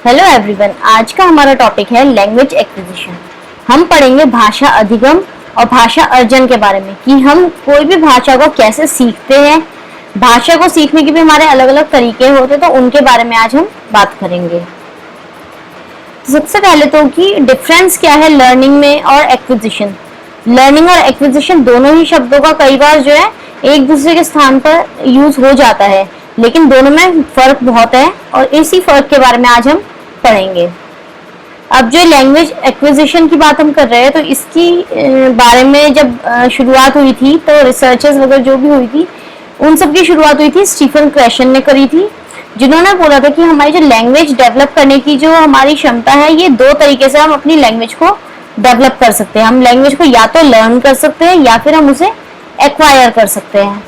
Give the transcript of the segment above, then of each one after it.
Hello everyone, आज का हमारा टॉपिक है लैंग्वेज एक्विजिशन। हम पढ़ेंगे भाषा अधिगम और भाषा अर्जन के बारे में कि हम कोई भी भाषा को कैसे सीखते हैं। भाषा को सीखने के भी हमारे अलग अलग तरीके होते हैं, तो उनके बारे में आज हम बात करेंगे। तो सबसे पहले तो कि डिफरेंस क्या है लर्निंग में और एक्विजिशन। लर्निंग और एक्विजिशन दोनों ही शब्दों का कई बार जो है एक दूसरे के स्थान पर यूज हो जाता है, लेकिन दोनों में फर्क बहुत है और इसी फर्क के बारे में आज हम पढ़ेंगे। अब जो लैंग्वेज एक्विजिशन की बात हम कर रहे हैं, तो इसकी बारे में जब शुरुआत हुई थी, तो रिसर्चर्स वगैरह जो भी हुई थी, उन सब की शुरुआत हुई थी स्टीफन क्रेशन ने करी थी, जिन्होंने बोला था कि हमारी जो लैंग्वेज डेवलप करने की जो हमारी क्षमता है, ये दो तरीके से हम अपनी लैंग्वेज को डेवलप कर सकते हैं। हम लैंग्वेज को या तो लर्न कर सकते हैं या फिर हम उसे एक्वायर कर सकते हैं।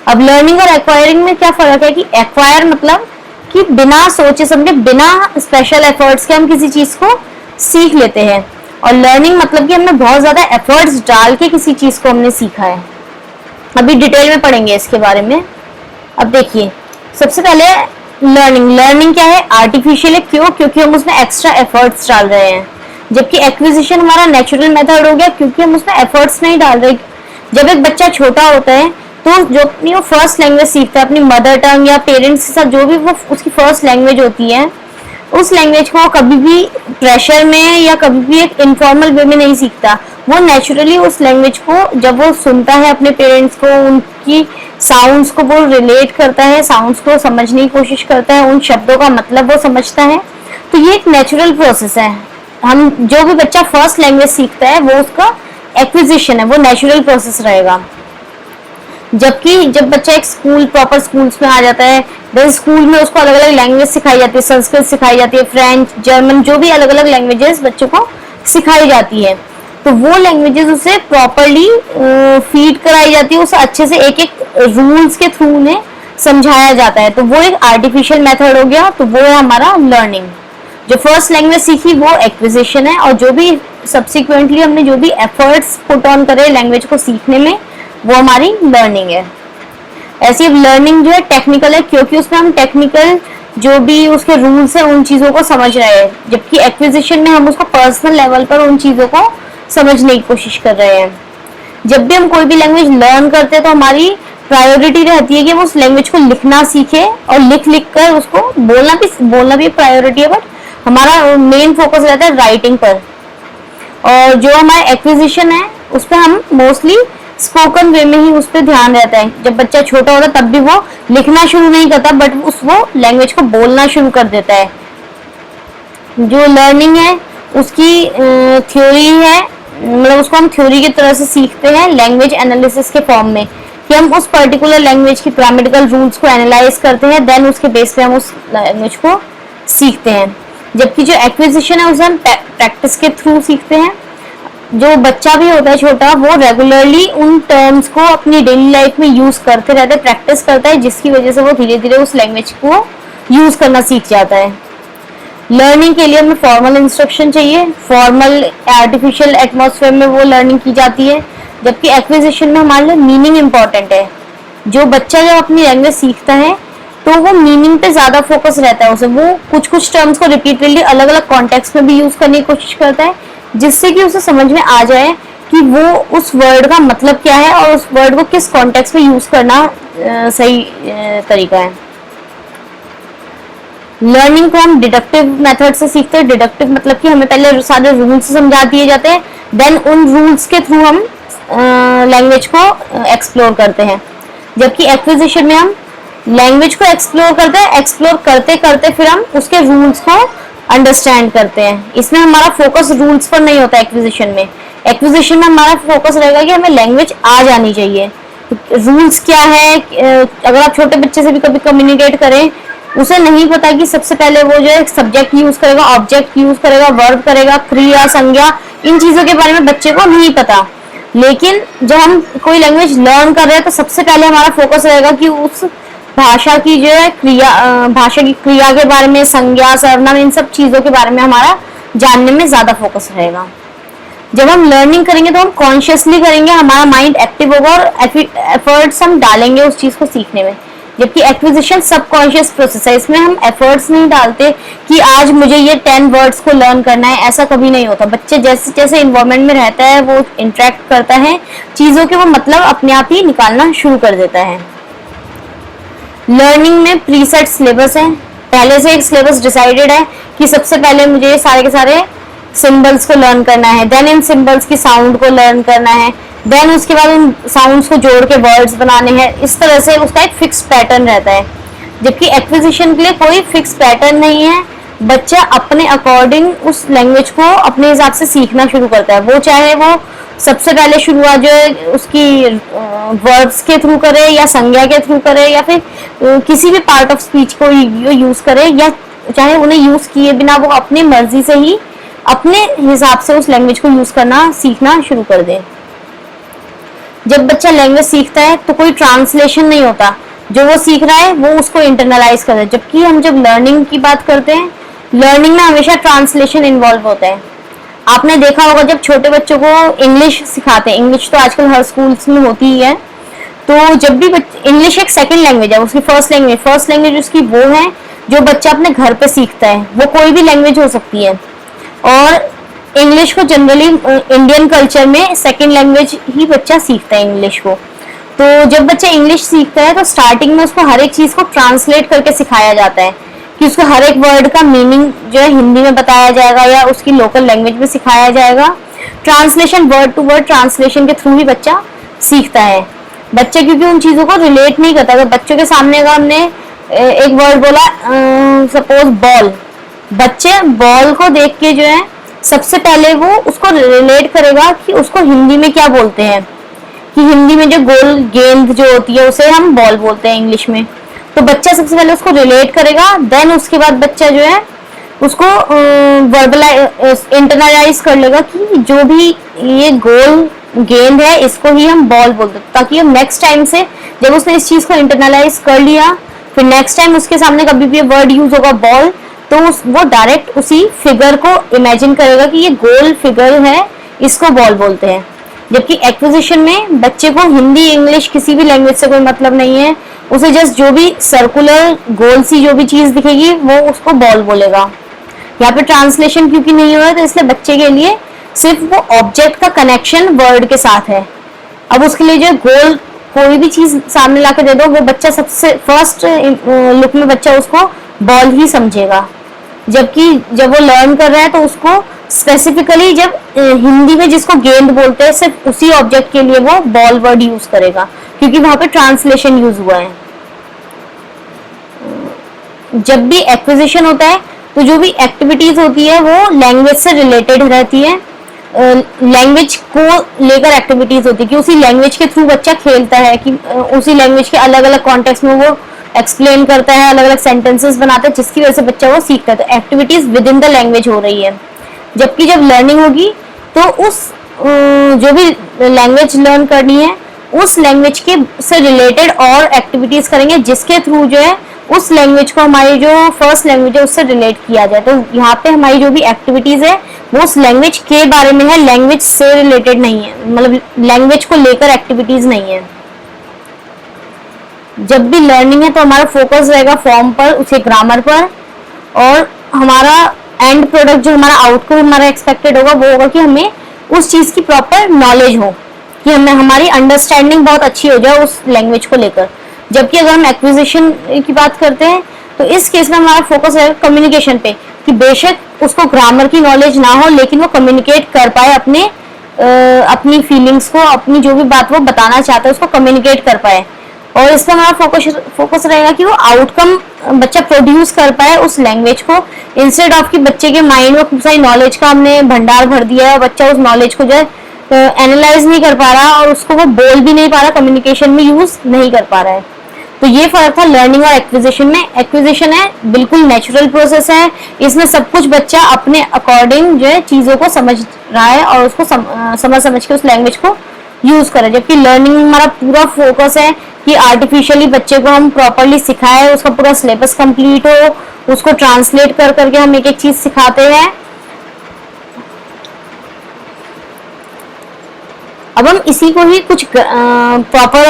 अब लर्निंग और एक्वायरिंग में क्या फर्क है कि एक्वायर मतलब कि बिना सोचे समझे, बिना स्पेशल एफर्ट्स के हम किसी चीज को सीख लेते हैं, और लर्निंग मतलब कि हमने बहुत ज्यादा एफर्ट्स डाल के किसी चीज को हमने सीखा है। अभी डिटेल में पढ़ेंगे इसके बारे में। अब देखिए, सबसे पहले लर्निंग क्या है? आर्टिफिशियल है। क्यों? क्योंकि हम उसमें एक्स्ट्रा एफर्ट्स डाल रहे हैं। जबकि एक्विजिशन हमारा नेचुरल मेथड हो गया, क्योंकि हम उसमें एफर्ट्स नहीं डाल रहे। जब एक बच्चा छोटा होता है, तो जो अपनी वो फर्स्ट लैंग्वेज सीखता है, अपनी मदर टंग या पेरेंट्स के साथ जो भी वो उसकी फर्स्ट लैंग्वेज होती है, उस लैंग्वेज को कभी भी प्रेशर में या कभी भी एक इनफॉर्मल वे में नहीं सीखता। वो नेचुरली उस लैंग्वेज को जब वो सुनता है अपने पेरेंट्स को, उनकी साउंड्स को वो रिलेट करता है, साउंड्स को समझने की कोशिश करता है, उन शब्दों का मतलब वो समझता है। तो ये एक नेचुरल प्रोसेस है। हम जो भी बच्चा फर्स्ट लैंग्वेज सीखता है, वो उसका एक्विजिशन है, वो नेचुरल प्रोसेस रहेगा। जबकि जब बच्चा एक प्रॉपर स्कूल्स में आ जाता है, देन स्कूल में उसको अलग अलग लैंग्वेज सिखाई जाती है, संस्कृत सिखाई जाती है, फ्रेंच, जर्मन, जो भी अलग अलग लैंग्वेजेस बच्चों को सिखाई जाती है, तो वो लैंग्वेजेस उसे प्रॉपरली फीड कराई जाती है, उसे अच्छे से एक एक रूल्स के थ्रू उन्हें समझाया जाता है। तो वो एक आर्टिफिशियल मेथड हो गया। तो वो है हमारा लर्निंग। जो फर्स्ट लैंग्वेज सीखी वो एक्विजिशन है, और जो भी सब्सिक्वेंटली हमने जो भी एफर्ट्स पुट ऑन करे लैंग्वेज को सीखने में, वो हमारी लर्निंग है। ऐसी अब लर्निंग जो है टेक्निकल है, क्योंकि उसमें हम टेक्निकल जो भी उसके रूल्स है उन चीजों को समझ रहे हैं। जबकि एक्विजिशन में हम उसको पर्सनल लेवल पर उन चीजों को समझने की कोशिश कर रहे हैं। जब भी हम कोई भी लैंग्वेज लर्न करते हैं, तो हमारी प्रायोरिटी रहती है कि हम उस लैंग्वेज को लिखना सीखे, और लिख लिख कर उसको बोलना भी प्रायोरिटी है, बट हमारा मेन फोकस रहता है राइटिंग पर। और जो हमारा एक्विजिशन है, उस पर हम मोस्टली स्पोकन वे में ही उस पर ध्यान रहता है। जब बच्चा छोटा होता है, तब भी वो लिखना शुरू नहीं करता, बट वो लैंग्वेज को बोलना शुरू कर देता है। जो लर्निंग है उसकी थ्योरी है, मतलब उसको हम थ्योरी की तरह से सीखते हैं लैंग्वेज एनालिसिस के फॉर्म में, कि हम उस पर्टिकुलर लैंग्वेज की ग्रामेटिकल रूल्स को एनालाइज करते हैं, देन उसके बेस पे हम उस लैंग्वेज को सीखते हैं। जबकि जो एक्विजिशन है उसे हम प्रैक्टिस के थ्रू सीखते हैं। जो बच्चा भी होता है छोटा, वो रेगुलरली उन टर्म्स को अपनी डेली लाइफ में यूज करते रहता है, प्रैक्टिस करता है, जिसकी वजह से वो धीरे धीरे उस लैंग्वेज को यूज करना सीख जाता है। लर्निंग के लिए हमें फॉर्मल इंस्ट्रक्शन चाहिए, फॉर्मल आर्टिफिशियल एटमॉस्फेयर में वो लर्निंग की जाती है। जबकि एक्विजिशन में हमारे लिए मीनिंग इंपॉर्टेंट है। जो बच्चा जब अपनी लैंग्वेज सीखता है, तो वो मीनिंग पे ज्यादा फोकस रहता है। उसे वो कुछ कुछ टर्म्स को रिपीटेडली अलग अलग कॉन्टेक्स्ट में भी यूज करने की कोशिश करता है, जिससे कि उसे समझ में आ जाए कि वो उस वर्ड का मतलब क्या है और उस वर्ड को किस कॉन्टेक्स्ट में यूज करना सही तरीका है। लर्निंग को हम डिडक्टिव मेथड से सीखते हैं। डिडक्टिव मतलब कि हमें पहले सारे रूल्स समझा दिए जाते हैं, देन उन रूल्स के थ्रू हम लैंग्वेज को एक्सप्लोर करते हैं। जबकि एक्विजिशन में हम लैंग्वेज को एक्सप्लोर करते हैं, एक्सप्लोर करते करते फिर हम उसके रूल्स को अंडरस्टैंड करते हैं। इसमें हमारा फोकस रूल्स पर नहीं होता। एक्विजिशन में हमारा फोकस रहेगा कि हमें लैंग्वेज आ जानी चाहिए। रूल्स क्या है? अगर आप छोटे बच्चे से भी कभी कम्युनिकेट करें, उसे नहीं पता कि सबसे पहले वो जो है सब्जेक्ट यूज करेगा, ऑब्जेक्ट यूज करेगा, वर्ब करेगा, क्रिया, संज्ञा, इन चीजों के बारे में बच्चे को नहीं पता। लेकिन जब हम कोई लैंग्वेज लर्न कर रहे हैं, तो सबसे पहले हमारा फोकस रहेगा कि उस भाषा की जो है भाषा की क्रिया के बारे में, संज्ञा, सर्वनाम, इन सब चीजों के बारे में हमारा जानने में ज्यादा फोकस रहेगा। जब हम लर्निंग करेंगे तो हम कॉन्शियसली करेंगे, हमारा माइंड एक्टिव होगा और एफर्ट्स हम डालेंगे उस चीज को सीखने में। जबकि एक्विजिशन सबकॉन्शियस प्रोसेस है, इसमें हम एफर्ट्स नहीं डालते कि आज मुझे ये 10 वर्ड्स को लर्न करना है, ऐसा कभी नहीं होता। बच्चे जैसे जैसे इन्वायरमेंट में रहता है, वो इंटरेक्ट करता है, चीजों के वो मतलब अपने आप ही निकालना शुरू कर देता है। लर्निंग में प्रीसेट सिलेबस है, पहले से एक सिलेबस डिसाइडेड है कि सबसे पहले मुझे सारे के सारे सिंबल्स को लर्न करना है, देन इन सिंबल्स की साउंड को लर्न करना है, देन उसके बाद उन साउंड्स को जोड़ के वर्ड्स बनाने हैं। इस तरह से उसका एक फिक्स पैटर्न रहता है। जबकि एक्विजिशन के लिए कोई फिक्स पैटर्न नहीं है, बच्चा अपने अकॉर्डिंग उस लैंग्वेज को अपने हिसाब से सीखना शुरू करता है। वो चाहे वो सबसे पहले शुरुआत जो है उसकी वर्ड्स के थ्रू करे, या संज्ञा के थ्रू करे, या फिर किसी भी पार्ट ऑफ स्पीच को यूज करे, या चाहे उन्हें यूज किए बिना वो अपनी मर्जी से ही अपने हिसाब से उस लैंग्वेज को यूज करना सीखना शुरू कर दे। जब बच्चा लैंग्वेज सीखता है तो कोई ट्रांसलेशन नहीं होता, जो वो सीख रहा है वो उसको इंटरनलाइज करता है। जबकि हम जब लर्निंग की बात करते हैं, लर्निंग में हमेशा ट्रांसलेशन इन्वॉल्व होता है। आपने देखा होगा जब छोटे बच्चों को इंग्लिश सिखाते हैं, इंग्लिश तो आजकल हर स्कूल्स में होती ही है, तो जब भी इंग्लिश एक सेकंड लैंग्वेज है, उसकी फर्स्ट लैंग्वेज उसकी वो है जो बच्चा अपने घर पे सीखता है। वो कोई भी लैंग्वेज हो सकती है, और इंग्लिश को जनरली इंडियन कल्चर में सेकंड लैंग्वेज ही बच्चा सीखता है इंग्लिश को। तो जब बच्चा इंग्लिश सीखता है तो स्टार्टिंग में उसको हर एक चीज को ट्रांसलेट करके सिखाया जाता है कि उसको हर एक वर्ड का मीनिंग जो है हिंदी में बताया जाएगा या उसकी लोकल लैंग्वेज में सिखाया जाएगा। Translation, word to word translation के थ्रू ही बच्चा सीखता है। बच्चे क्योंकि उन चीजों को रिलेट नहीं करता। अगर बच्चों के सामने अगर हमने एक वर्ड बोला, सपोज बॉल, बच्चे बॉल को देख के जो है सबसे पहले वो उसको रिलेट करेगा कि उसको हिंदी में क्या बोलते हैं, कि हिंदी में जो गोल गेंद जो होती है उसे हम बॉल बोलते हैं इंग्लिश में। तो बच्चा सबसे पहले उसको रिलेट करेगा, देन उसके बाद बच्चा जो है उसको वर्बलाइज इंटरनलाइज कर लेगा कि जो भी ये गोल गेंद है इसको ही हम बॉल बोलते हैं, ताकि नेक्स्ट टाइम से जब उसने इस चीज को इंटरनलाइज कर लिया, फिर नेक्स्ट टाइम उसके सामने कभी भी वर्ड यूज होगा बॉल, तो वो डायरेक्ट उसी फिगर को इमेजिन करेगा कि ये गोल फिगर है, इसको बॉल बोलते हैं। जबकि एक्विजिशन में बच्चे को हिंदी इंग्लिश किसी भी लैंग्वेज से कोई मतलब नहीं है, उसे जस्ट जो भी सर्कुलर गोल सी जो भी चीज दिखेगी वो उसको बॉल बोलेगा। यहाँ पे ट्रांसलेशन क्योंकि नहीं हो रहा है, तो इसलिए बच्चे के लिए सिर्फ वो ऑब्जेक्ट का कनेक्शन वर्ड के साथ है। अब उसके लिए जो गोल कोई भी चीज सामने लाके दे दो, वो बच्चा सबसे फर्स्ट लुक में बच्चा उसको बॉल ही समझेगा। जबकि जब वो लर्न कर रहा है तो उसको स्पेसिफिकली जब हिंदी में जिसको गेंद बोलते हैं सिर्फ उसी ऑब्जेक्ट के लिए वो बॉल वर्ड यूज करेगा, क्योंकि वहां पे ट्रांसलेशन यूज हुआ है। जब भी एक्विजिशन होता है तो जो भी एक्टिविटीज होती है वो लैंग्वेज से रिलेटेड रहती है। लैंग्वेज को लेकर एक्टिविटीज होती है कि उसी लैंग्वेज के थ्रू बच्चा खेलता है, कि उसी लैंग्वेज के अलग अलग कॉन्टेक्स्ट में वो एक्सप्लेन करता है, अलग अलग सेंटेंसेस बनाता है, जिसकी वजह से बच्चा वो सीखता है। तो activities with in the language हो रही है। जबकि जब लर्निंग होगी तो उस जो भी लैंग्वेज लर्न करनी है उस लैंग्वेज के से रिलेटेड और एक्टिविटीज करेंगे, जिसके थ्रू जो है उस लैंग्वेज को हमारी जो फर्स्ट लैंग्वेज है उससे रिलेट किया जाए। तो यहाँ पे हमारी जो भी एक्टिविटीज है वो उस लैंग्वेज के बारे में है, लैंग्वेज से रिलेटेड नहीं है, मतलब लैंग्वेज को लेकर एक्टिविटीज नहीं है। जब भी लर्निंग है तो हमारा फोकस रहेगा फॉर्म पर, उसके ग्रामर पर, और हमारा एंड प्रोडक्ट जो हमारा आउटकम हमारा एक्सपेक्टेड होगा वो होगा कि हमें उस चीज की प्रॉपर नॉलेज हो, कि हमें हमारी अंडरस्टैंडिंग बहुत अच्छी हो जाए उस लैंग्वेज को लेकर। जबकि अगर हम एक्विजिशन की बात करते हैं तो इस केस में हमारा फोकस रहेगा कम्युनिकेशन पे, कि बेशक उसको ग्रामर की नॉलेज ना हो लेकिन वो कम्युनिकेट कर पाए अपनी फीलिंग्स को, अपनी जो भी बात वो बताना चाहता है उसको कम्युनिकेट कर पाए। और इसमें हमारा फोकस रहेगा कि वो आउटकम बच्चा प्रोड्यूस कर पाए उस लैंग्वेज को, इंस्टेड ऑफ कि बच्चे के माइंड में खूब सारी नॉलेज का हमने भंडार भर दिया है, बच्चा उस नॉलेज को जो है एनालाइज नहीं कर पा रहा और उसको वो बोल भी नहीं पा रहा, कम्युनिकेशन में यूज नहीं कर पा रहा है। तो ये फर्क था लर्निंग और एक्विजिशन में। एक्विजिशन है बिल्कुल नेचुरल प्रोसेस है, इसमें सब कुछ बच्चा अपने अकॉर्डिंग जो है चीजों को समझ रहा है और उसको समझ के उस लैंग्वेज को यूज करे। जबकि लर्निंग में हमारा पूरा फोकस है कि आर्टिफिशियली बच्चे को हम प्रॉपरली सिखाएं, उसका पूरा सिलेबस कंप्लीट हो, उसको ट्रांसलेट कर करके हम एक एक चीज सिखाते हैं। अब हम इसी को ही कुछ प्रॉपर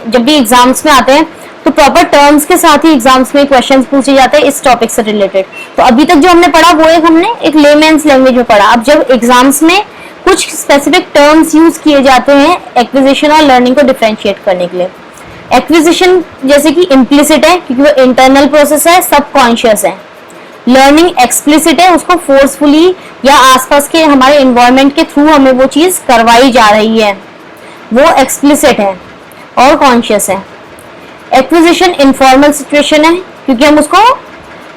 जब भी एग्जाम्स में आते हैं तो प्रॉपर टर्म्स के साथ ही एग्जाम्स में क्वेश्चंस पूछे जाते हैं इस टॉपिक से रिलेटेड। तो अभी तक जो हमने पढ़ा वो हमने एक लेमेन्स लैंग्वेज में पढ़ा। अब जब एग्जाम्स में कुछ स्पेसिफिक टर्म्स यूज किए जाते हैं एक्विजिशन और लर्निंग को डिफरेंशिएट करने के लिए। एक्विजिशन जैसे कि इम्प्लिसिट है क्योंकि वो इंटरनल प्रोसेस है, सबकॉन्शियस है। लर्निंग एक्सप्लिसिट है, उसको फोर्सफुली या आसपास के हमारे इन्वायरमेंट के थ्रू हमें वो चीज करवाई जा रही है, वो एक्सप्लिसिट है और कॉन्शियस है। एक्विजिशन इनफॉर्मल सिचुएशन है क्योंकि हम उसको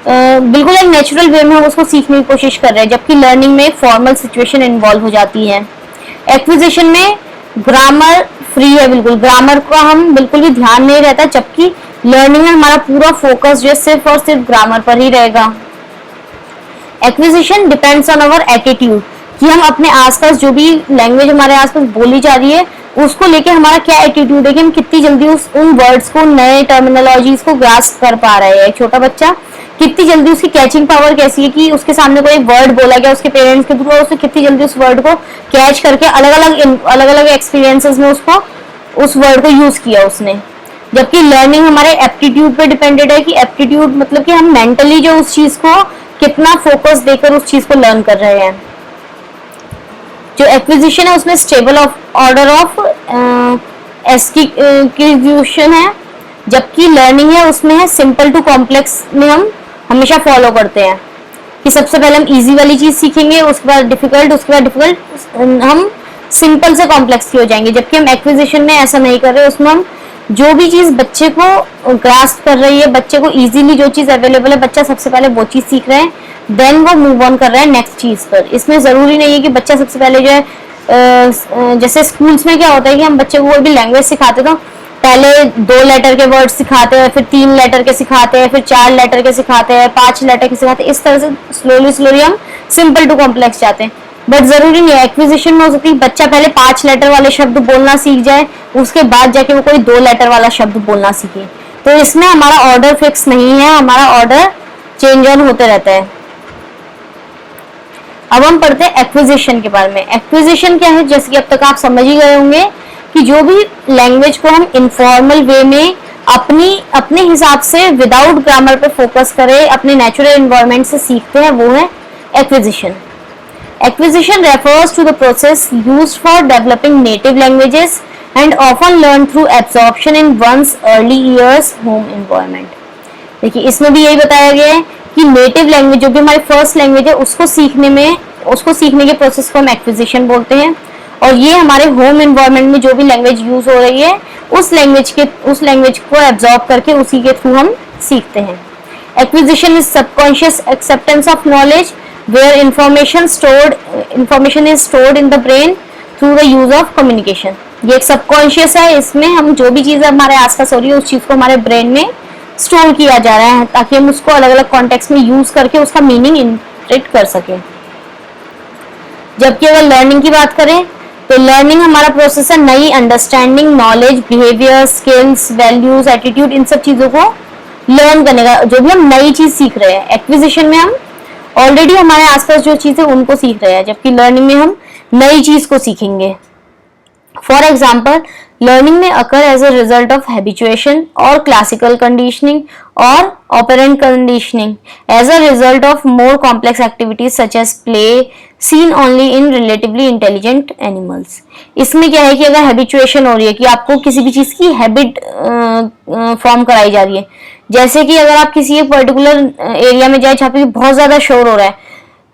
बिल्कुल एक नेचुरल वे में हम उसको सीखने की कोशिश कर रहे हैं, जबकि लर्निंग में एक फॉर्मल सिचुएशन इन्वॉल्व हो जाती है। एक्विजिशन में ग्रामर फ्री है, बिल्कुल ग्रामर का हम बिल्कुल भी ध्यान नहीं रहता, जबकि लर्निंग में हमारा पूरा फोकस जो है सिर्फ और सिर्फ ग्रामर पर ही रहेगा। Acquisition depends on our attitude कि हम अपने आसपास जो भी लैंग्वेज हमारे आसपास बोली जा रही है उसको लेके हमारा क्या एटीट्यूड है कि हम कितनी जल्दी उन वर्ड्स को, नए टर्मिनोलॉजीज को ग्रास्प कर पा रहे हैं। एक छोटा बच्चा कितनी जल्दी, उसकी कैचिंग पावर कैसी है कि उसके सामने कोई वर्ड बोला गया उसके पेरेंट्स के थ्रू, उसने कितनी जल्दी उस वर्ड को कैच करके अलग अलग एक्सपीरियंसेस में उसको उस वर्ड को यूज किया उसने। जबकि लर्निंग हमारे एप्टीट्यूड पे डिपेंडेड है कि एप्टीट्यूड मतलब कि हम मेंटली जो उस चीज को कितना फोकस देकर उस चीज को लर्न कर रहे हैं। जो एक्विजिशन है उसमें स्टेबल ऑर्डर ऑफ एक्विजिशन है, जबकि लर्निंग है उसमें है सिंपल टू कॉम्प्लेक्स में हम हमेशा फॉलो करते हैं कि सबसे पहले हम इजी वाली चीज सीखेंगे, उसके बाद डिफिकल्ट, उसके बाद डिफिकल्ट, हम सिंपल से कॉम्प्लेक्स की हो जाएंगे। जबकि हम एक्विजिशन में ऐसा नहीं कर रहे, उसमें हम जो भी चीज बच्चे को ग्रास्प कर रही है, बच्चे को इजीली जो चीज अवेलेबल है, बच्चा सबसे पहले वो चीज सीख रहे हैं, देन वो मूव ऑन कर रहा है नेक्स्ट चीज पर। इसमें जरूरी नहीं है कि बच्चा सबसे पहले जो है जैसे स्कूल्स में क्या होता है कि हम बच्चे को कोई भी लैंग्वेज सिखाते तो पहले 2 लेटर के वर्ड सिखाते हैं, फिर 3 लेटर के सिखाते हैं, फिर 4 लेटर के सिखाते हैं, 5 लेटर के सिखाते हैं। इस तरह से स्लोली हम सिंपल टू कॉम्प्लेक्स जाते हैं। बट जरूरी नहीं है, एक्विजिशन में हो सकती है बच्चा पहले 5 लेटर वाले शब्द बोलना सीख जाए, उसके बाद जाके वो कोई 2 लेटर वाला शब्द बोलना सीखे। तो इसमें हमारा ऑर्डर फिक्स नहीं है, हमारा ऑर्डर चेंज ऑन होते रहता है। अब हम पढ़ते हैं एक्विजिशन के बारे में। एक्विजिशन क्या है, जैसे कि अब तक आप समझ ही गए होंगे कि जो भी लैंग्वेज को हम इनफॉर्मल वे में अपने हिसाब से विदाउट ग्रामर पे फोकस करें, अपने नेचुरल एनवायरनमेंट से सीखते हैं, वो है acquisition. Acquisition refers to the process used for developing native languages and often learned through absorption in one's early years home environment. देखिए इसमें भी यही बताया गया है कि नेटिव लैंग्वेज जो भी हमारी फर्स्ट लैंग्वेज है उसको सीखने के प्रोसेस को हम एक्विजिशन बोलते हैं। और ये हमारे होम एनवायरनमेंट में जो भी लैंग्वेज यूज हो रही है उस लैंग्वेज को एब्जॉर्ब करके उसी के थ्रू हम सीखते हैं। Acquisition is subconscious acceptance of knowledge where information is stored in the brain through the use of communication। ये एक सबकॉन्शियस है, इसमें हम जो भी चीजें हमारे आसपास हो रही है उस चीज को हमारे ब्रेन में स्टोर किया जा रहा है ताकि हम उसको अलग अलग कॉन्टेक्स्ट में यूज करके उसका मीनिंग इंटरप्रेट कर सके। जबकि अगर लर्निंग की बात करें तो लर्निंग हमारा प्रोसेस है नई understanding, knowledge, behaviour, skills, values, attitude, इन सब चीजों को लर्न करने का, जो भी हम नई चीज सीख रहे हैं। एक्विजिशन में हम ऑलरेडी हमारे आसपास जो चीज है उनको सीख रहे हैं, जबकि लर्निंग में हम नई चीज को सीखेंगे। फॉर एग्जाम्पल लर्निंग में occur as a result of habituation और क्लासिकल कंडीशनिंग और operant conditioning as a result of more complex activities such as play seen only in relatively intelligent animals. इसमें क्या है कि अगर हैबिचुएशन हो रही है कि आपको किसी भी चीज की हैबिट फॉर्म कराई जा रही है, जैसे कि अगर आप किसी एक पर्टिकुलर एरिया में जाए जहाँ पे बहुत ज्यादा शोर हो रहा है,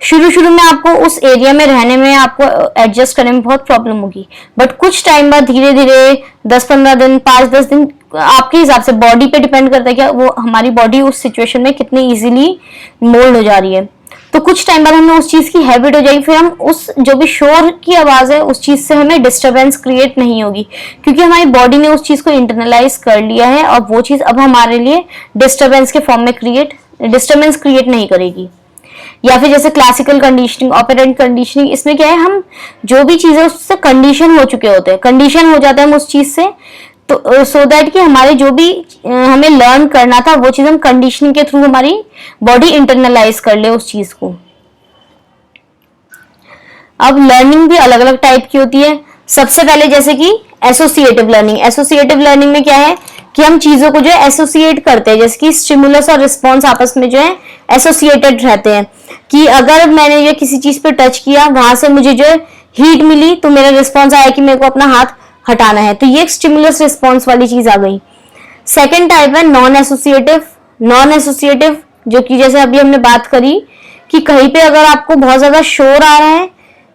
शुरू में आपको उस एरिया में रहने में, आपको एडजस्ट करने में बहुत प्रॉब्लम होगी, बट कुछ टाइम बाद धीरे धीरे 10-15 दिन, 5-10 दिन, आपके हिसाब से बॉडी पे डिपेंड करता है कि वो हमारी बॉडी उस सिचुएशन में कितनी इजीली मोल्ड हो जा रही है। तो कुछ टाइम बाद हमें उस चीज की हैबिट हो जाएगी, फिर हम उस जो भी शोर की आवाज है उस चीज से हमें डिस्टरबेंस क्रिएट नहीं होगी, क्योंकि हमारी बॉडी ने उस चीज को इंटरनलाइज कर लिया है और वो चीज अब हमारे लिए डिस्टरबेंस के फॉर्म में डिस्टरबेंस क्रिएट नहीं करेगी। या फिर जैसे क्लासिकल कंडीशनिंग, ऑपरेंट कंडीशनिंग, इसमें क्या है, हम जो भी चीजें उससे कंडीशन हो चुके होते हैं, कंडीशन हो जाता है हम उस चीज से, तो सो दैट कि हमारे जो भी हमें लर्न करना था वो चीज हम कंडीशनिंग के थ्रू हमारी बॉडी इंटरनलाइज कर ले उस चीज को। अब लर्निंग भी अलग अलग टाइप की होती है। सबसे पहले जैसे कि एसोसिएटिव लर्निंग। एसोसिएटिव लर्निंग में क्या है कि हम चीजों को जो है एसोसिएट करते हैं, जैसे कि स्टिमुलस और रिस्पॉन्स आपस में जो है एसोसिएटेड रहते हैं, कि अगर मैंने ये किसी चीज पे टच किया, वहां से मुझे जो है हीट मिली, तो मेरा रिस्पॉन्स आया कि मेरे को अपना हाथ हटाना है, तो ये एक स्टिमुलस रिस्पॉन्स वाली चीज आ गई। सेकेंड टाइप है नॉन एसोसिएटिव। नॉन एसोसिएटिव जो कि जैसे अभी हमने बात करी कि कहीं पे अगर आपको बहुत ज्यादा शोर आ रहा है,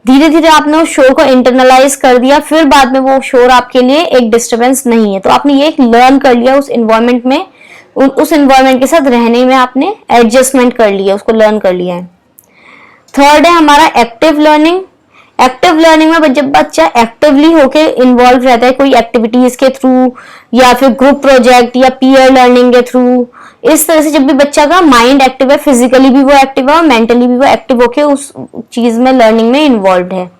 धीरे धीरे आपने उस शोर को इंटरनलाइज कर दिया, फिर बाद में वो शोर आपके लिए एक डिस्टरबेंस नहीं है, तो आपने ये लर्न कर लिया उस इन्वायरमेंट में, उस इन्वायरमेंट के साथ रहने में आपने एडजस्टमेंट कर लिया, उसको लर्न कर लिया है। थर्ड है हमारा एक्टिव लर्निंग। एक्टिव लर्निंग में जब बच्चा एक्टिवली होके इन्वॉल्व रहता है कोई एक्टिविटीज के थ्रू या फिर ग्रुप प्रोजेक्ट या पीयर लर्निंग के थ्रू, इस तरह से जब भी बच्चा का माइंड एक्टिव है, फिजिकली भी वो एक्टिव है और मेंटली भी वो एक्टिव होके उस चीज में लर्निंग में इन्वॉल्व है।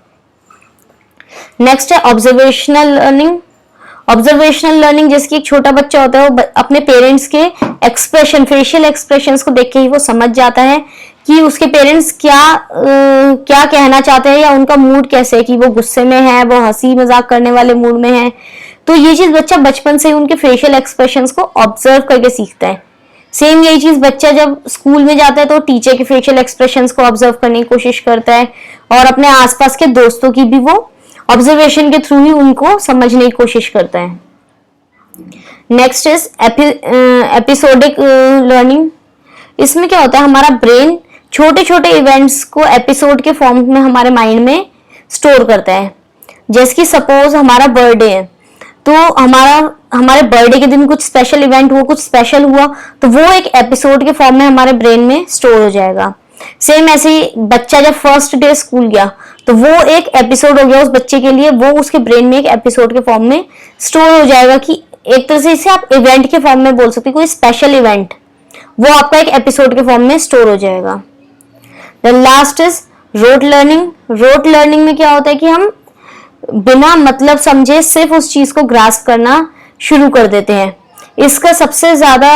नेक्स्ट है ऑब्जर्वेशनल लर्निंग। ऑब्जर्वेशनल लर्निंग जैसे कि एक छोटा बच्चा होता है, वो अपने पेरेंट्स के एक्सप्रेशन, फेशियल एक्सप्रेशंस को देख के ही वो समझ जाता है कि उसके पेरेंट्स क्या कहना चाहते हैं या उनका मूड कैसे है, कि वो गुस्से में है, वो हंसी मजाक करने वाले मूड में है। तो ये चीज बच्चा बचपन से ही उनके फेशियल एक्सप्रेशंस को ऑब्जर्व करके सीखता है। सेम यही चीज बच्चा जब स्कूल में जाता है तो टीचर के फेशियल एक्सप्रेशंस को ऑब्जर्व करने की कोशिश करता है, और अपने आसपास के दोस्तों की भी वो ऑब्जर्वेशन के थ्रू ही उनको समझने की कोशिश करता है। Next is episodic learning. इसमें क्या होता है, हमारा ब्रेन छोटे छोटे इवेंट्स को एपिसोड के फॉर्म में हमारे माइंड में स्टोर करता है। जैसे कि सपोज हमारा बर्थडे है, तो हमारे बर्थडे के दिन कुछ स्पेशल इवेंट हुआ, कुछ स्पेशल हुआ, तो वो एक एपिसोड के फॉर्म में हमारे ब्रेन में स्टोर हो जाएगा। सेम ऐसे ही बच्चा जब फर्स्ट डे स्कूल गया, तो वो एक एपिसोड हो गया उस बच्चे के लिए, वो उसके ब्रेन में एक एपिसोड के फॉर्म में स्टोर हो जाएगा, कि एक तरह से इसे आप इवेंट के फॉर्म में बोल सकते हैं, कोई स्पेशल इवेंट, वो आपका एक एपिसोड के फॉर्म में स्टोर हो जाएगा। Last is rote learning. Rote learning में क्या होता है कि हम बिना मतलब समझे सिर्फ उस चीज को ग्रास्प करना शुरू कर देते हैं। इसका सबसे ज्यादा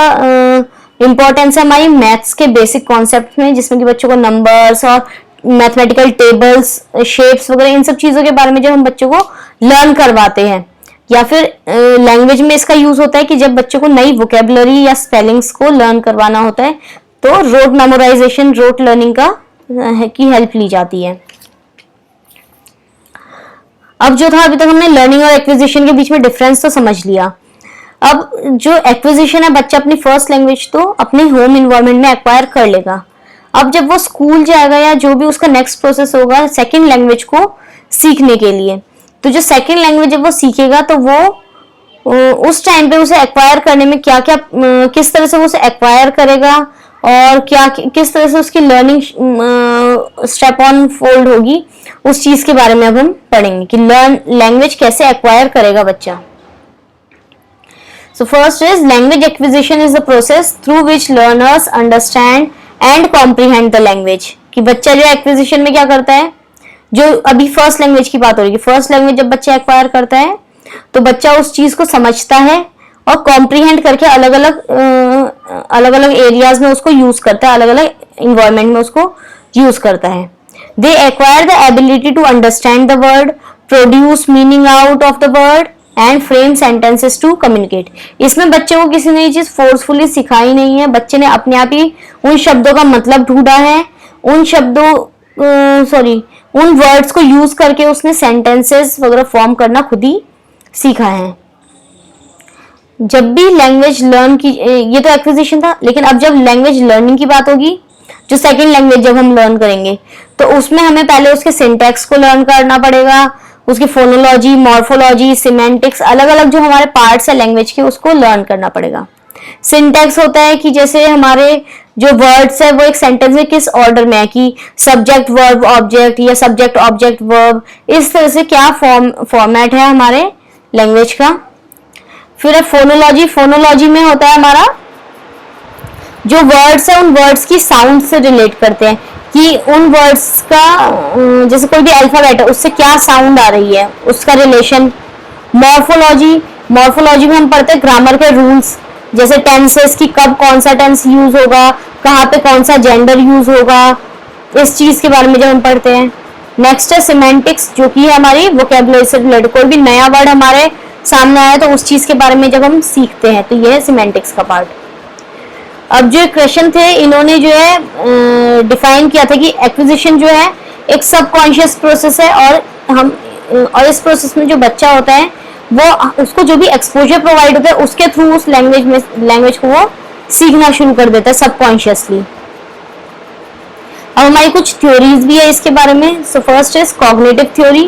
इंपॉर्टेंस है हमारी मैथ्स के बेसिक कॉन्सेप्ट में, जिसमें कि बच्चों को नंबर्स और मैथमेटिकल टेबल्स, शेप्स वगैरह, इन सब चीजों के बारे में जब हम बच्चों को लर्न करवाते हैं, या फिर लैंग्वेज में इसका यूज होता है कि जब बच्चों को नई वोकेबलरी या स्पेलिंग्स को लर्न करवाना होता है, तो रोट मेमोराइजेशन, रोट लर्निंग की हेल्प ली जाती है। अब जो था, अभी तक हमने लर्निंग और एक्विजिशन के बीच में डिफरेंस तो समझ लिया। अब जो एक्विजिशन है, बच्चा अपनी फर्स्ट लैंग्वेज तो अपने होम इन्वायरमेंट में एक्वायर कर लेगा। अब जब वो स्कूल जाएगा या जो भी उसका नेक्स्ट प्रोसेस होगा सेकेंड लैंग्वेज को सीखने के लिए, तो जो सेकेंड लैंग्वेज जब वो सीखेगा, तो वो उस टाइम पे उसे एक्वायर करने में क्या क्या, किस तरह से वो उसे एक्वायर करेगा और क्या किस तरह से उसकी लर्निंग स्टेप ऑन फोल्ड होगी, उस चीज के बारे में अब हम पढ़ेंगे कि लैंग्वेज कैसे एक्वायर करेगा बच्चा। So first is language acquisition is the process through which learners understand and comprehend the language. कि बच्चा जो एक्विजिशन में क्या करता है, जो अभी फर्स्ट लैंग्वेज की बात हो रही है, फर्स्ट लैंग्वेज जब बच्चा एक्वायर करता है तो बच्चा उस चीज को समझता है और कॉम्प्रीहेंड करके अलग अलग एरियाज में उसको यूज करता है, अलग अलग इन्वायरमेंट में उसको यूज करता है। They acquire the ability to understand the word, produce meaning out of the word and frame sentences to communicate. इसमें बच्चे को किसी ने ये चीज फोर्सफुली सिखाई नहीं है, बच्चे ने अपने आप ही उन शब्दों का मतलब ढूंढा है, उन वर्ड्स को यूज करके उसने सेंटेंसेस वगैरह फॉर्म करना खुद ही सीखा है। जब भी लैंग्वेज लर्न की, ये तो एक्विजिशन था, लेकिन अब जब लैंग्वेज लर्निंग की बात होगी, जो सेकंड लैंग्वेज जब हम लर्न करेंगे, तो उसमें हमें पहले उसके सिंटैक्स को लर्न करना पड़ेगा, उसकी फोनोलॉजी, मॉर्फोलॉजी, सिमेंटिक्स, अलग अलग जो हमारे पार्ट्स है लैंग्वेज के, उसको लर्न करना पड़ेगा। सिंटैक्स होता है कि जैसे हमारे जो वर्ड्स है वो एक सेंटेंस में किस ऑर्डर में है, कि सब्जेक्ट वर्ब ऑब्जेक्ट या सब्जेक्ट ऑब्जेक्ट वर्ब, इस तरह से क्या फॉर्मेट है हमारे लैंग्वेज का। फिर है फोनोलॉजी। फोनोलॉजी में होता है हमारा जो वर्ड्स है उन वर्ड्स की साउंड से रिलेट करते हैं, कि उन वर्ड्स का जैसे कोई भी अल्फाबेट है उससे क्या साउंड आ रही है, उसका रिलेशन। मॉर्फोलॉजी, मॉर्फोलॉजी में हम पढ़ते हैं ग्रामर के रूल्स, जैसे टेंसेस की कब कौन सा टेंस यूज होगा, कहाँ पे कौन सा जेंडर यूज होगा, इस चीज के बारे में जब हम पढ़ते हैं। नेक्स्ट है सिमेंटिक्स, जो कि हमारी वोकेबुलरी से रिलेटेड, कोई भी नया वर्ड हमारे सामने आया तो उस चीज के बारे में जब हम सीखते हैं, तो यह है सिमेंटिक्स का पार्ट। अब जो क्वेश्चन थे, इन्होंने जो है डिफाइन किया था कि एक्विजिशन जो है एक सबकॉन्शियस प्रोसेस है, और इस प्रोसेस में जो बच्चा होता है वो उसको जो भी एक्सपोजर प्रोवाइड होता है उसके थ्रू उस लैंग्वेज को वो सीखना शुरू कर देता है सबकॉन्शियसली। अब हमारी कुछ थ्योरीज भी है इसके बारे में। So first is cognitive theory.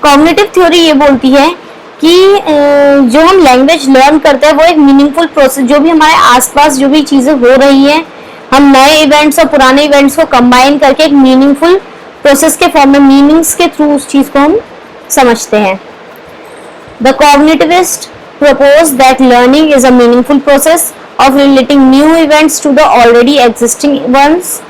Cognitive theory ये बोलती है कि जो हम लैंग्वेज लर्न करते हैं वो एक मीनिंगफुल प्रोसेस, जो भी हमारे आसपास जो भी चीजें हो रही हैं, हम नए इवेंट्स और पुराने इवेंट्स को कंबाइन करके एक मीनिंगफुल प्रोसेस के फॉर्म में, मीनिंग्स के थ्रू उस चीज को हम समझते हैं। The cognitivist propose that learning is a meaningful process of relating new events to the already existing ones.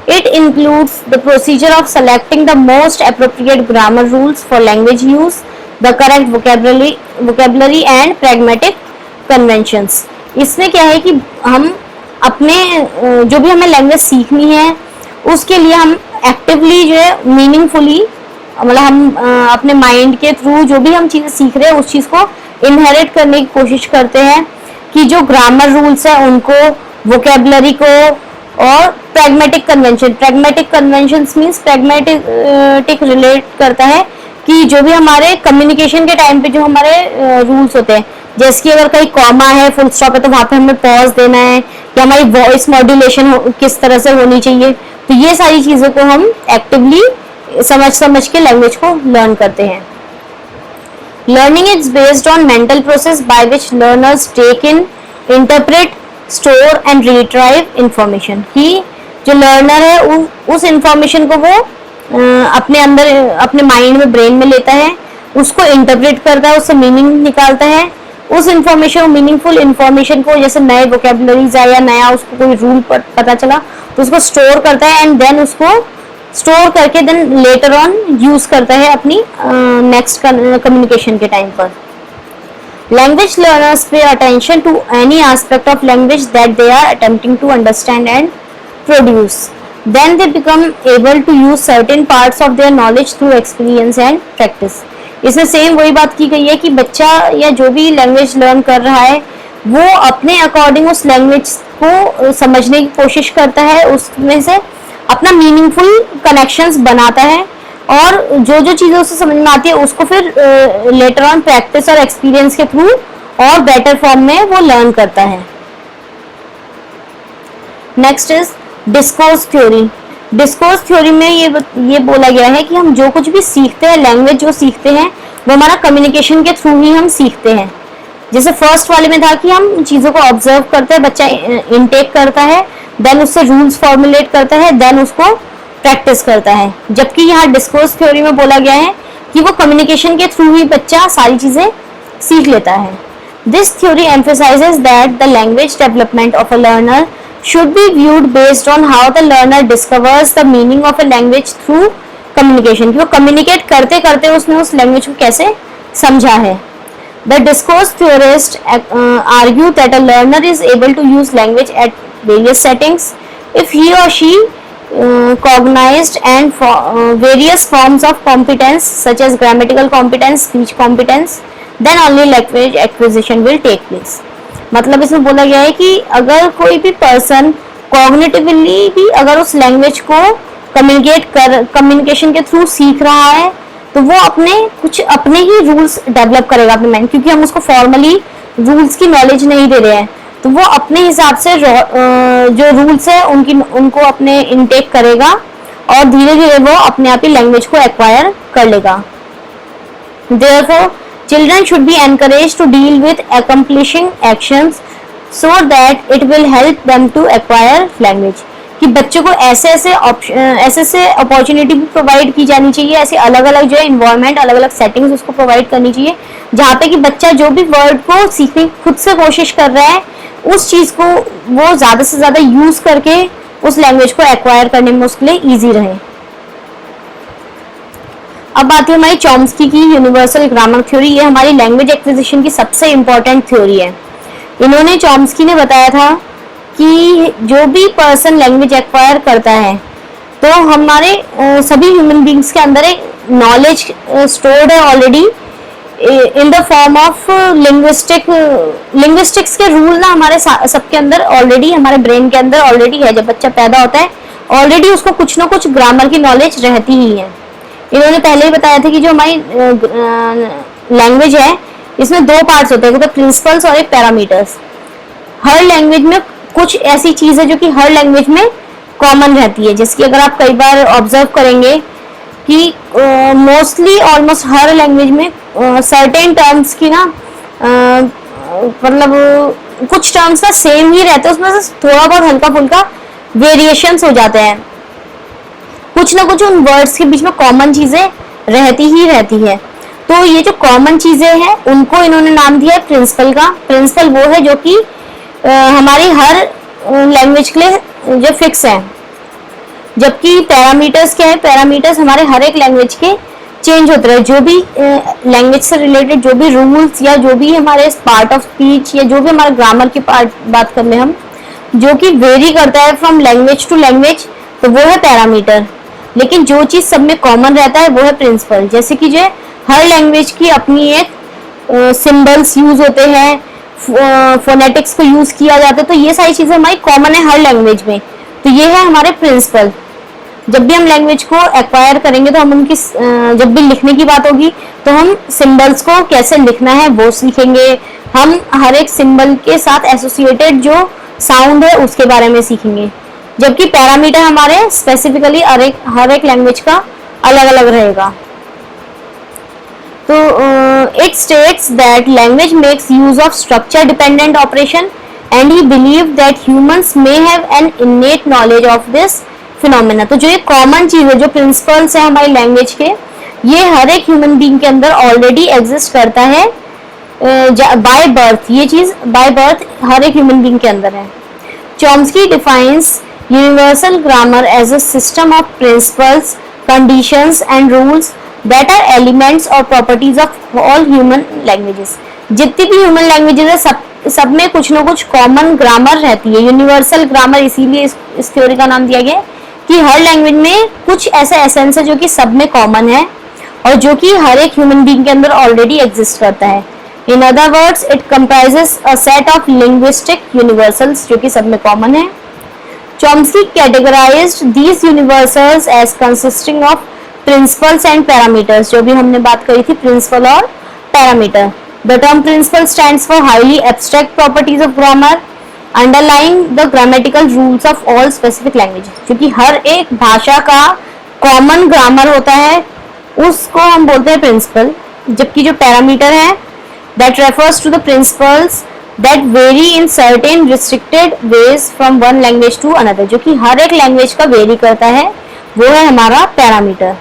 It includes the procedure of selecting the most appropriate grammar rules for language use, the correct vocabulary and pragmatic conventions. इसमें क्या है कि हम अपने जो भी हमें language सीखनी है उसके लिए हम एक्टिवली जो है मीनिंगफुली, मतलब हम अपने माइंड के थ्रू जो भी हम चीज़ें सीख रहे हैं उस चीज़ को इनहेरिट करने की कोशिश करते हैं, कि जो ग्रामर रूल्स हैं उनको, वोकेबलरी को, और pragmatic conventions means pragmatic relate करता है कि जो भी हमारे कम्युनिकेशन के टाइम पे जो हमारे रूल्स होते हैं, जैसे कि अगर कहीं कॉमा है, फुल स्टॉप है, तो वहाँ पे हमें पॉज देना है, या हमारी वॉइस मॉड्यूलेशन किस तरह से होनी चाहिए। तो ये सारी चीज़ों को हम एक्टिवली समझ के लैंग्वेज को लर्न करते हैं। Learning is based on mental process by which learners take in, interpret, store and retrieve information। कि जो लर्नर है उस इंफॉर्मेशन को वो अपने अंदर, अपने माइंड में, ब्रेन में लेता है, उसको इंटरप्रेट करता है, उससे मीनिंग निकालता है, उस इंफॉर्मेशन, मीनिंगफुल इंफॉर्मेशन को, जैसे नए वोकेबलरीज आया, नया उसको कोई रूल पता चला तो उसको स्टोर करता है, एंड देन उसको स्टोर करके देन लेटर ऑन यूज करता है अपनी नेक्स्ट कम्युनिकेशन के टाइम पर। Language learners pay attention to any aspect of language that they are attempting to understand and produce, then they become able to use certain parts of their knowledge through experience and practice. इसमें same वही बात की गई है कि बच्चा या जो भी लैंग्वेज लर्न कर रहा है वो अपने अकॉर्डिंग उस लैंग्वेज को समझने की कोशिश करता है, उसमें से अपना मीनिंगफुल कनेक्शंस बनाता है, और जो जो चीज़ें उसे समझ में आती है उसको फिर लेटर ऑन प्रैक्टिस और एक्सपीरियंस के थ्रू और बेटर फॉर्म में वो लर्न करता है। Next is discourse theory. Discourse theory में ये बोला गया है कि हम जो कुछ भी सीखते हैं, लैंग्वेज जो सीखते हैं वो हमारा कम्युनिकेशन के थ्रू ही हम सीखते हैं। जैसे फर्स्ट वाले में था कि हम चीज़ों को ऑब्जर्व करते हैं, बच्चा इनटेक करता है, देन उससे रूल्स फॉर्मुलेट करता है, देन उसको प्रैक्टिस करता है। जबकि यहाँ डिस्कोर्स थ्योरी में बोला गया है कि वो कम्युनिकेशन के थ्रू ही बच्चा सारी चीज़ें सीख लेता है। This theory emphasises that the language development of a learner should be viewed based on how the learner discovers the meaning of a language through communication, कि वो कम्युनिकेट करते करते उसने उस लैंग्वेज को कैसे समझा है। The discourse theorists argue that a learner is able to use language at various settings if he or she cognized and various forms of competence such as grammatical competence, speech competence, then only language acquisition will take place। मतलब इसमें बोला गया है कि अगर कोई भी person cognitively भी अगर उस लैंग्वेज को कम्युनिकेशन के थ्रू सीख रहा है तो वो अपने ही रूल्स डेवलप करेगा अपने माइंड, क्योंकि हम उसको फॉर्मली रूल्स की नॉलेज नहीं दे रहे हैं, तो वो अपने हिसाब से जो रूल्स है उनको अपने इनटेक करेगा और धीरे धीरे वो अपने आप ही लैंग्वेज को एक्वायर कर लेगा। Therefore, children should be encouraged to deal with accomplishing actions so that it will help them to acquire language। कि बच्चों को ऐसे अपॉर्चुनिटी भी प्रोवाइड की जानी चाहिए, ऐसे अलग अलग जो है इन्वायरमेंट, अलग अलग सेटिंग्स उसको प्रोवाइड करनी चाहिए, जहाँ पे कि बच्चा जो भी वर्ड को सीखने की खुद से कोशिश कर रहा है उस चीज़ को वो ज़्यादा से ज़्यादा यूज़ करके उस लैंग्वेज को एक्वायर करने में उसके लिए ईजी रहे। अब बात है हमारी चॉम्स्की की यूनिवर्सल ग्रामर थ्योरी। ये हमारी लैंग्वेज एक्विजिशन की सबसे इम्पॉर्टेंट थ्योरी है। इन्होंने, चॉम्स्की ने बताया था कि जो भी पर्सन लैंग्वेज एक्वायर करता है तो हमारे सभी ह्यूमन बींग्स के अंदर एक नॉलेज स्टोर्ड है already in the form of linguistics के रूल ना हमारे सबके अंदर ऑलरेडी, हमारे ब्रेन के अंदर ऑलरेडी है। जब बच्चा पैदा होता है ऑलरेडी उसको कुछ ना कुछ ग्रामर की नॉलेज रहती ही है। इन्होंने पहले ही बताया था कि जो हमारी लैंग्वेज है इसमें दो पार्ट्स होते हैं, प्रिंसिपल्स और एक पैरामीटर्स। हर लैंग्वेज में कुछ ऐसी चीज है जो कि हर लैंग्वेज में कॉमन रहती है, जिसकी अगर आप कई बार ऑब्जर्व करेंगे कि मोस्टली ऑलमोस्ट हर लैंग्वेज में सर्टेन टर्म्स की ना मतलब कुछ टर्म्स ना सेम ही रहते हैं, उसमें से थोड़ा बहुत हल्का फुल्का वेरिएशंस हो जाते हैं। कुछ ना कुछ उन वर्ड्स के बीच में कॉमन चीजें रहती ही रहती है। तो ये जो कॉमन चीजें हैं उनको इन्होंने नाम दिया है प्रिंसिपल का। प्रिंसिपल वो है जो कि हमारी हर लैंग्वेज के लिए जो फिक्स है, जबकि पैरामीटर्स क्या है, पैरामीटर्स हमारे हर एक लैंग्वेज के चेंज होते रहे। जो भी लैंग्वेज से रिलेटेड जो भी रूल्स या जो भी हमारे पार्ट ऑफ स्पीच या जो भी हमारे ग्रामर की बात कर ले हम, जो कि वेरी करता है फ्रॉम लैंग्वेज टू लैंग्वेज, तो वो है पैरामीटर। लेकिन जो चीज सब में कॉमन रहता है वो है प्रिंसिपल। जैसे कि जो हर लैंग्वेज की अपनी एक सिंबल्स यूज होते हैं, फोनेटिक्स को यूज किया जाता है, तो ये सारी चीजें हमारी कॉमन है हर लैंग्वेज में। तो ये है हमारे प्रिंसिपल। जब भी हम लैंग्वेज को एक्वायर करेंगे तो हम उनकी जब भी लिखने की बात होगी तो हम सिंबल्स को कैसे लिखना है वो सीखेंगे। हम हर एक सिंबल के साथ एसोसिएटेड जो साउंड है उसके बारे में सीखेंगे। जबकि पैरामीटर हमारे स्पेसिफिकली हर एक लैंग्वेज का अलग अलग रहेगा। तो it states that language makes use of structure dependent operation and he believe that humans may have an इनेट knowledge of this phenomena. तो जो ये कॉमन चीज है, जो प्रिंसिपल्स है हमारी लैंग्वेज के, ये हर एक ह्यूमन बीइंग के अंदर ऑलरेडी एग्जिस्ट करता है बाय बर्थ। ये चीज बाय बर्थ हर एक ह्यूमन बीइंग के अंदर है। Chomsky defines universal grammar as a system of principles, conditions and rules that are elements or properties of all human languages. जितनी भी ह्यूमन लैंग्वेजेस है सब में कुछ ना कुछ कॉमन ग्रामर रहती है। यूनिवर्सल ग्रामर इसीलिए इस थ्योरी का नाम दिया गया कि हर लैंग्वेज में कुछ ऐसा एसेंस है जो कि सब में कॉमन है और जो कि हर एक ह्यूमन बीइंग के अंदर ऑलरेडी एग्जिस्ट करता है। In other words it comprises a set of linguistic universals जो कि सब में कॉमन है। Chomsky categorised these universals as consisting of principles and parameters. जो भी हमने बात करी थी प्रिंसिपल और parameter. The term principle stands for highly abstract properties of grammar underlying the grammatical rules of all specific languages. क्योंकि हर एक भाषा का कॉमन ग्रामर होता है, उसको हम बोलते हैं प्रिंसिपल। जबकि जो पैरामीटर है that refers to the principles that vary in certain restricted ways from one language to another. जो कि हर एक लैंग्वेज का वेरी करता है वो है हमारा पैरामीटर।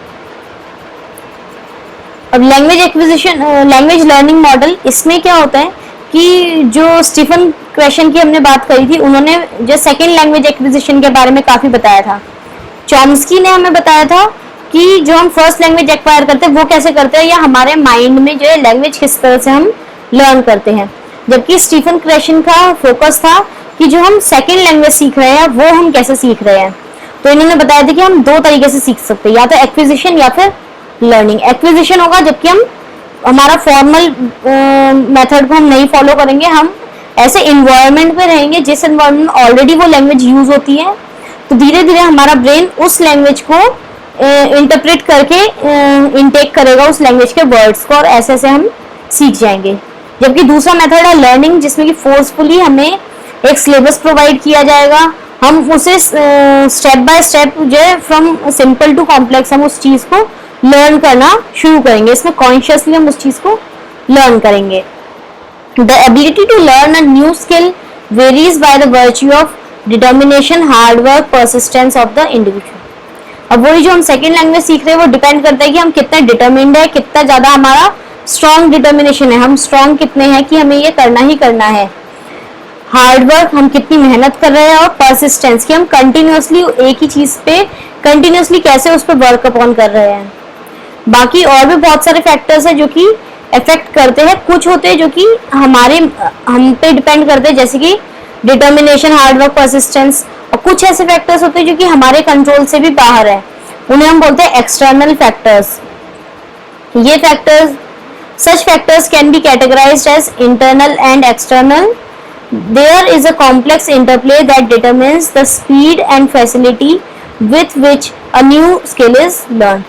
अब language acquisition, language learning model, इसमें क्या होता है कि जो स्टीफन क्वेश्चन की हमने बात करी थी, उन्होंने जो सेकेंड लैंग्वेज एक्विजिशन के बारे में काफी बताया था। चॉम्स्की ने हमें बताया था कि जो हम फर्स्ट लैंग्वेज एक्वायर करते हैं वो कैसे करते हैं, या हमारे माइंड में जो है लैंग्वेज किस तरह से हम लर्न करते हैं। जबकि स्टीफन क्वेश्चन का फोकस था कि जो हम सेकेंड लैंग्वेज सीख रहे हैं वो हम कैसे सीख रहे हैं। तो इन्होंने बताया था कि हम दो तरीके से सीख सकते हैं, या तो एक्विजिशन या फिर लर्निंग। एक्विजिशन होगा जबकि हम हमारा फॉर्मल मेथड को हम नहीं फॉलो करेंगे, हम ऐसे इन्वायरमेंट में रहेंगे जिस इन्वायरमेंट में ऑलरेडी वो लैंग्वेज यूज होती है। तो धीरे धीरे हमारा ब्रेन उस लैंग्वेज को इंटरप्रेट करके इनटेक करेगा उस लैंग्वेज के वर्ड्स को, और ऐसे ऐसे हम सीख जाएंगे। जबकि दूसरा मेथड है लर्निंग, जिसमें कि फोर्सफुली हमें एक सिलेबस प्रोवाइड किया जाएगा, हम उसे स्टेप बाय स्टेप जो है फ्रॉम सिंपल टू कॉम्प्लेक्स हम उस चीज को लर्न करना शुरू करेंगे। इसमें कॉन्शियसली हम उस चीज को लर्न करेंगे। The ability to learn a new skill varies by the virtue of determination, hard work, persistence of the individual. अब वही जो हम सेकेंड लैंग्वेज सीख रहे हैं वो डिपेंड करता है कि हम कितना डिटर्मिन्ड है, कितना ज्यादा हमारा स्ट्रॉन्ग डिटर्मिनेशन है, हम स्ट्रॉन्ग कितने हैं कि हमें ये करना ही करना है। हार्ड वर्क, हम कितनी मेहनत कर रहे हैं, और परसिस्टेंस कि हम कंटिन्यूअसली एक ही चीज पे कंटिन्यूअसली कैसे उस पर वर्क अपॉन कर रहे हैं। बाकी और भी बहुत सारे फैक्टर्स हैं जो कि इफेक्ट करते हैं। कुछ होते हैं जो कि हम पे डिपेंड करते हैं, जैसे कि डिटर्मिनेशन, हार्ड वर्क, परसिस्टेंस। और कुछ ऐसे फैक्टर्स होते हैं जो कि हमारे कंट्रोल से भी बाहर है, उन्हें हम बोलते हैं एक्सटर्नल फैक्टर्स। ये factors Such factors can be categorized as internal and external. There is a complex interplay that determines the speed and facility with which a new skill is learned.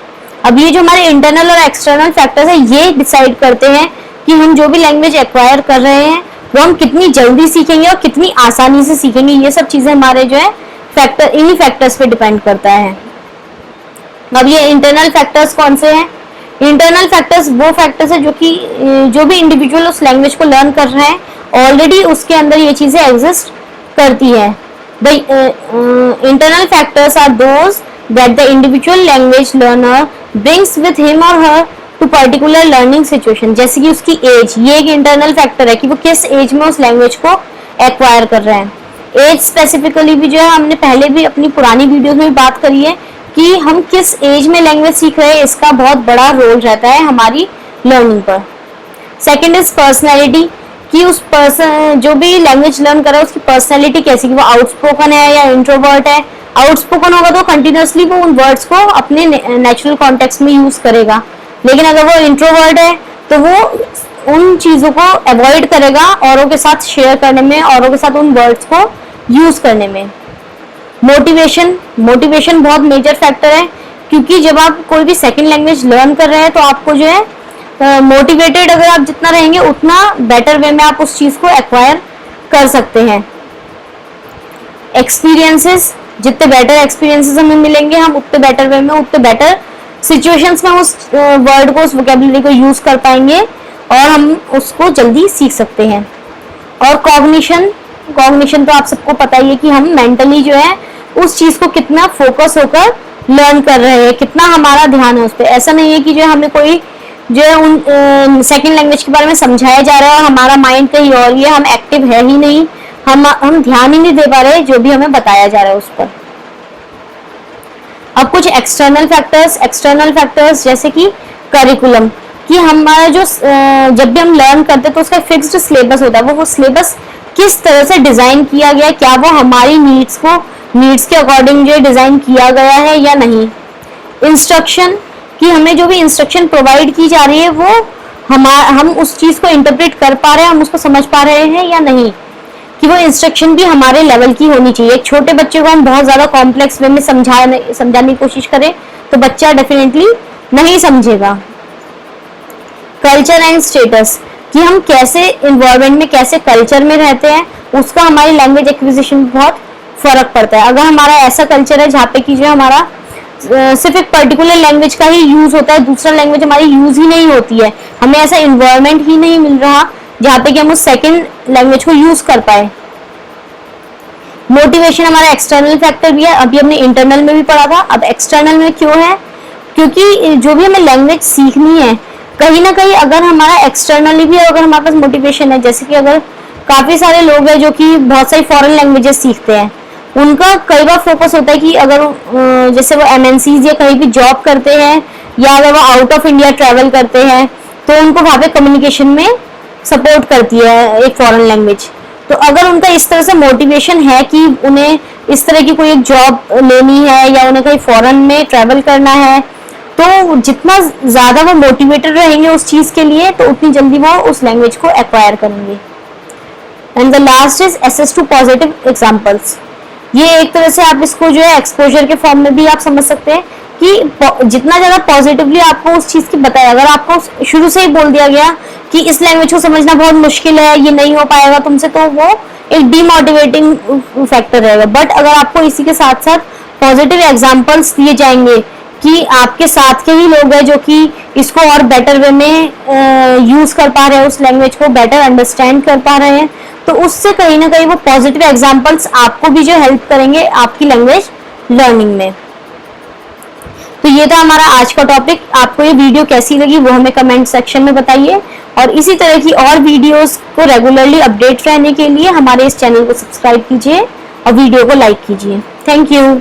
अब ये जो हमारे इंटरनल और external factors है ये decide करते हैं कि हम जो भी लैंग्वेज एक्वायर कर रहे हैं वो हम कितनी जल्दी सीखेंगे और कितनी आसानी से सीखेंगे। ये सब चीजें हमारे जो है फैक्टर, इन्हीं फैक्टर्स पे डिपेंड करता है। अब ये इंटरनल फैक्टर्स कौन से हैं? इंटरनल फैक्टर्स वो फैक्टर्स है जो भी इंडिविजुअल उस लैंग्वेज को लर्न कर रहे हैं ऑलरेडी उसके अंदर ये चीजें एग्जिस्ट करती है। The internal factors are those that the individual language learner brings with him or her to particular learning situation. जैसे कि उसकी एज, ये एक इंटरनल फैक्टर है कि वो किस एज में उस लैंग्वेज को एक्वायर कर रहे हैं। एज स्पेसिफिकली भी जो है हमने पहले भी अपनी पुरानी वीडियो में बात करी है कि हम किस एज में लैंग्वेज सीख रहे हैं, इसका बहुत बड़ा रोल रहता है हमारी लर्निंग पर। सेकंड इज पर्सनैलिटी, कि उस पर्सन जो भी लैंग्वेज लर्न कर रहा है उसकी पर्सनैलिटी कैसी, कि वो आउटस्पोकन है या इंट्रोवर्ट है। आउटस्पोकन होगा तो कंटिन्यूसली वो उन वर्ड्स को अपने नेचुरल कॉन्टेक्स्ट में यूज करेगा, लेकिन अगर वो इंट्रोवर्ट है तो वो उन चीजों को अवॉइड करेगा औरों के साथ शेयर करने में, औरों के साथ उन वर्ड्स को यूज करने में। मोटिवेशन बहुत मेजर फैक्टर है, क्योंकि जब आप कोई भी सेकंड लैंग्वेज लर्न कर रहे हैं तो आपको जो है मोटिवेटेड अगर आप जितना रहेंगे उतना बेटर वे में आप उस चीज को एक्वायर कर सकते हैं। एक्सपीरियंसेस, जितने बेटर एक्सपीरियंसेस हमें मिलेंगे हम उतने बेटर वे में, उतने बेटर सिचुएशंस में उस वर्ड को, उस वोकेबुलरी को यूज कर पाएंगे और हम उसको जल्दी सीख सकते हैं। और कॉग्निशन तो आप सबको पता ही है कि हम मेंटली जो है उस चीज को कितना फोकस होकर लर्न कर रहे हैं, कितना हमारा ध्यान है उस पर। ऐसा नहीं है कि जो हमें कोई जो है उन सेकंड लैंग्वेज के बारे में समझाया जा रहा है और हमारा माइंड कहीं और, ये हम एक्टिव है ही नहीं, हम ध्यान ही नहीं दे पा रहे जो भी हमें बताया जा रहा है उस पर। अब कुछ एक्सटर्नल फैक्टर्स जैसे कि करिकुलम, कि हमारा जो जब भी हम लर्न करते हैं तो उसका फिक्स्ड सिलेबस होता है, वो सिलेबस किस तरह से डिजाइन किया गया है, क्या वो हमारी नीड्स के अकॉर्डिंग जो डिजाइन किया गया है या नहीं। इंस्ट्रक्शन, कि हमें जो भी इंस्ट्रक्शन प्रोवाइड की जा रही है वो हम उस चीज को इंटरप्रेट कर पा रहे हैं, हम उसको समझ पा रहे हैं या नहीं, कि वो इंस्ट्रक्शन भी हमारे लेवल की होनी चाहिए। एक छोटे बच्चे को हम बहुत ज्यादा कॉम्प्लेक्स वे में समझाने की कोशिश करें तो बच्चा डेफिनेटली नहीं समझेगा। कल्चर एंड स्टेटस, कि हम कैसे इन्वायरमेंट में, कैसे कल्चर में रहते हैं, उसका हमारी लैंग्वेज एक्विजिशन में बहुत फर्क पड़ता है। अगर हमारा ऐसा कल्चर है जहाँ पे कि जो हमारा सिर्फ एक पर्टिकुलर लैंग्वेज का ही यूज होता है, दूसरा लैंग्वेज हमारी यूज ही नहीं होती है, हमें ऐसा इन्वायरमेंट ही नहीं मिल रहा जहाँ पे कि हम उस सेकंड लैंग्वेज को यूज कर पाए। मोटिवेशन हमारा एक्सटर्नल फैक्टर भी है, अभी हमने इंटरनल में भी पढ़ा था। अब एक्सटर्नल में क्यों है? क्योंकि जो भी हमें लैंग्वेज सीखनी है कहीं ना कहीं अगर हमारा एक्सटर्नली भी अगर हमारे पास मोटिवेशन है, जैसे कि अगर काफी सारे लोग हैं जो कि बहुत सारी फॉरेन लैंग्वेजेस सीखते हैं, उनका कई बार फोकस होता है कि अगर जैसे वो MNCs या कहीं भी जॉब करते हैं या अगर वो आउट ऑफ इंडिया ट्रैवल करते हैं तो उनको वहाँ पे कम्युनिकेशन में सपोर्ट करती है एक फॉरेन लैंग्वेज। तो अगर उनका इस तरह से मोटिवेशन है कि उन्हें इस तरह की कोई एक जॉब लेनी है या उन्हें कहीं फॉरेन में ट्रैवल करना है, तो जितना ज्यादा वो मोटिवेटेड रहेंगे उस चीज के लिए तो उतनी जल्दी वो उस लैंग्वेज को एक्वायर करेंगे। And the last is access to positive examples. ये एक तरह से आप इसको जो है एक्सपोजर के फॉर्म में भी आप समझ सकते हैं कि जितना ज्यादा पॉजिटिवली आपको उस चीज की बताया, अगर आपको शुरू से ही बोल दिया गया कि इस लैंग्वेज को समझना बहुत मुश्किल है, ये नहीं हो पाएगा तुमसे, तो वो एक डीमोटिवेटिंग फैक्टर रहेगा। बट अगर आपको इसी के साथ साथ पॉजिटिव एग्जांपल्स दिए जाएंगे कि आपके साथ के ही लोग हैं जो कि इसको और बेटर वे में यूज कर पा रहे हैं, उस लैंग्वेज को बेटर अंडरस्टैंड कर पा रहे हैं, तो उससे कहीं ना कहीं वो पॉजिटिव एग्जांपल्स आपको भी जो हेल्प करेंगे आपकी लैंग्वेज लर्निंग में। तो ये था हमारा आज का टॉपिक। आपको ये वीडियो कैसी लगी वो हमें कमेंट सेक्शन में बताइए, और इसी तरह की और वीडियोस को रेगुलरली अपडेट रहने के लिए हमारे इस चैनल को सब्सक्राइब कीजिए और वीडियो को लाइक कीजिए। Thank you.